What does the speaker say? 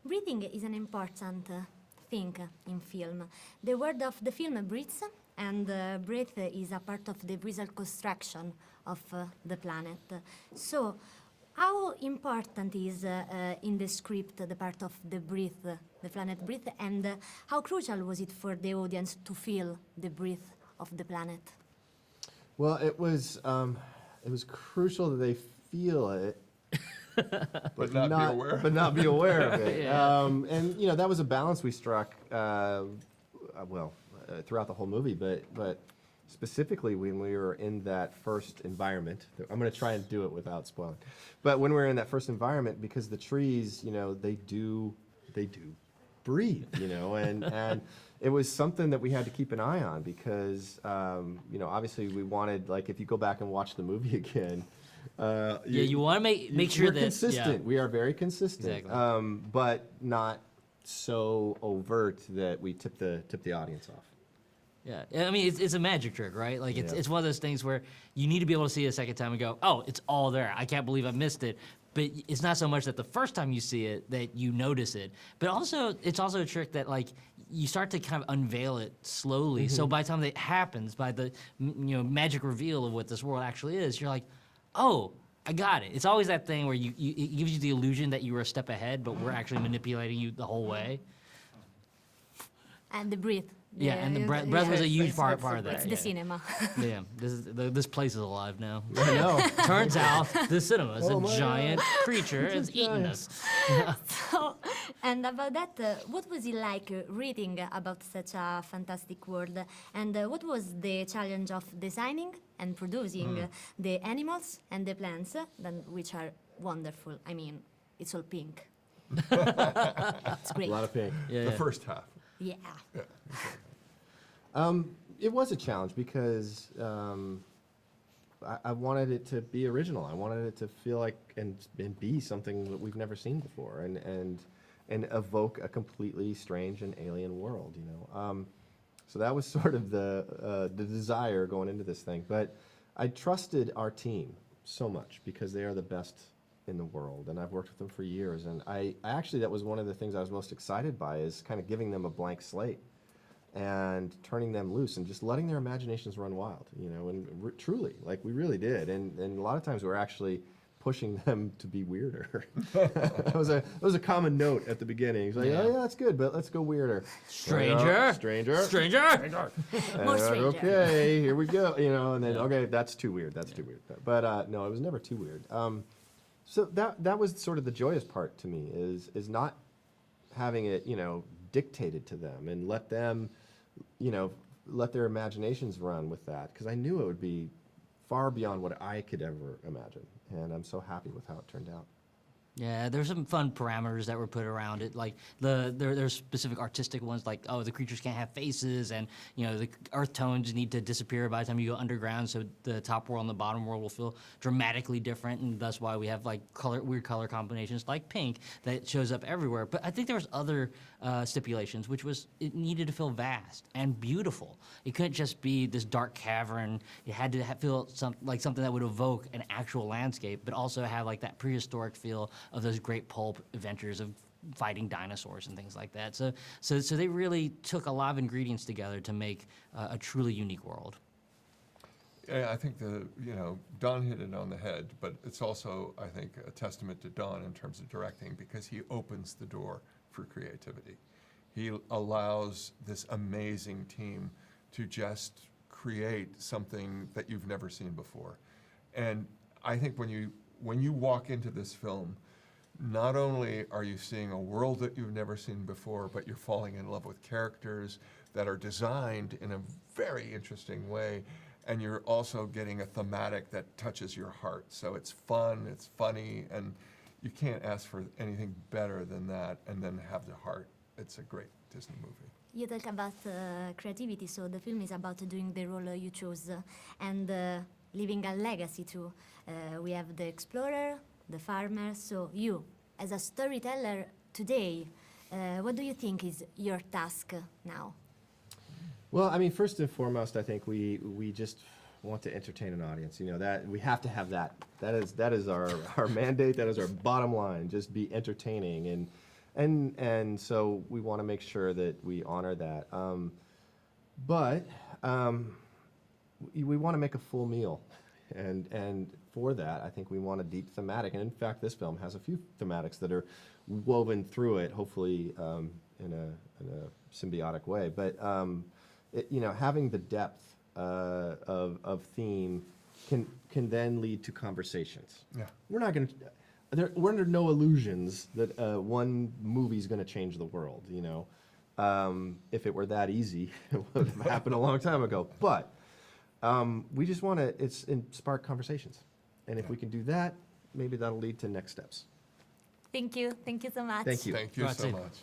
Breathing is an important thing in film. The word of the film breathes, and breath is a part of the visual construction of the planet. So, how important is in the script the part of the breath, the planet breath, and how crucial was it for the audience to feel the breath of the planet? Well, it was crucial that they feel it, But not be aware. but not be aware of it. Yeah. And that was a balance we struck, throughout the whole movie, but specifically when we were in that first environment. I'm going to try and do it without spoiling. But when we were in that first environment, because the trees, they do breathe, and it was something that we had to keep an eye on because, obviously we wanted, like, if you go back and watch the movie again, you want to make sure we're that consistent. We are very consistent, Exactly. but not so overt that we tip the audience off. Yeah, I mean, it's a magic trick, right? Like, it's one of those things where you need to be able to see it a second time and go, oh, it's all there. I can't believe I missed it. But it's not so much that the first time you see it that you notice it, but also it's also a trick that, like, you start to kind of unveil it slowly. So by the time that happens, by the magic reveal of what this world actually is, you're like, oh, I got it. It's always that thing where it gives you the illusion that you were a step ahead, but we're actually manipulating you the whole way. And the breath. Yeah, and the breath was a huge part of that. It's the cinema. Yeah, this place is alive now. I know. Turns out the cinema is Oh a my giant creature. It's eating us. So, and about that, what was it like reading about such a fantastic world? And what was the challenge of designing and producing the animals and the plants, which are wonderful? I mean, it's all pink. It's A great. lot of pink. Yeah, The yeah. first half. Yeah. It was a challenge because I wanted it to be original. I wanted it to feel like and be something that we've never seen before, and evoke a completely strange and alien world. So that was sort of the desire going into this thing. But I trusted our team so much because they are the best in the world, and I've worked with them for years. And I actually, that was one of the things I was most excited by, is kind of giving them a blank slate and turning them loose and just letting their imaginations run wild, and truly, like, we really did. And a lot of times we're actually pushing them to be weirder. That was a common note at the beginning. It's like, Yeah. oh yeah, that's good, but let's go weirder. Stranger. Stranger. More And, stranger. okay, here we go. And then okay, that's too weird. That's too weird. But no, it was never too weird. So that was sort of the joyous part to me, is not having it, dictated to them, and let them, let their imaginations run with that, because I knew it would be far beyond what I could ever imagine, and I'm so happy with how it turned out. Yeah, there's some fun parameters that were put around it. Like there's specific artistic ones, like, oh, the creatures can't have faces, and the earth tones need to disappear by the time you go underground, so the top world and the bottom world will feel dramatically different, and that's why we have like weird color combinations like pink that shows up everywhere. But I think there was other stipulations, which was it needed to feel vast and beautiful. It couldn't just be this dark cavern. It had to feel like something that would evoke an actual landscape, but also have like that prehistoric feel of those great pulp adventures of fighting dinosaurs and things like that. So they really took a lot of ingredients together to make a truly unique world. Yeah, I think Don hit it on the head, but it's also, I think, a testament to Don in terms of directing, because he opens the door for creativity. He allows this amazing team to just create something that you've never seen before. And I think when you walk into this film, not only are you seeing a world that you've never seen before, but you're falling in love with characters that are designed in a very interesting way, and you're also getting a thematic that touches your heart. So it's fun, it's funny, and you can't ask for anything better than that, and then have the heart. It's a great Disney movie. You talk about creativity, so the film is about doing the role you chose and leaving a legacy too. We have the explorer, the farmer, so you, as a storyteller today, what do you think is your task now? Well, I mean, first and foremost, I think we just want to entertain an audience. That we have to have that. That is our mandate. That is our bottom line. Just be entertaining, And so we want to make sure that we honor that. But we want to make a full meal, and for that, I think we want a deep thematic. And in fact, this film has a few thematics that are woven through it, hopefully in a symbiotic way. But having the depth of theme can then lead to conversations. Yeah. We're not going to. We're under no illusions that one movie is going to change the world. If it were that easy, it would have happened a long time ago. But we just want to spark conversations, and if we can do that, maybe that'll lead to next steps. Thank you so much. Thank you. Thank you so Grazie. much.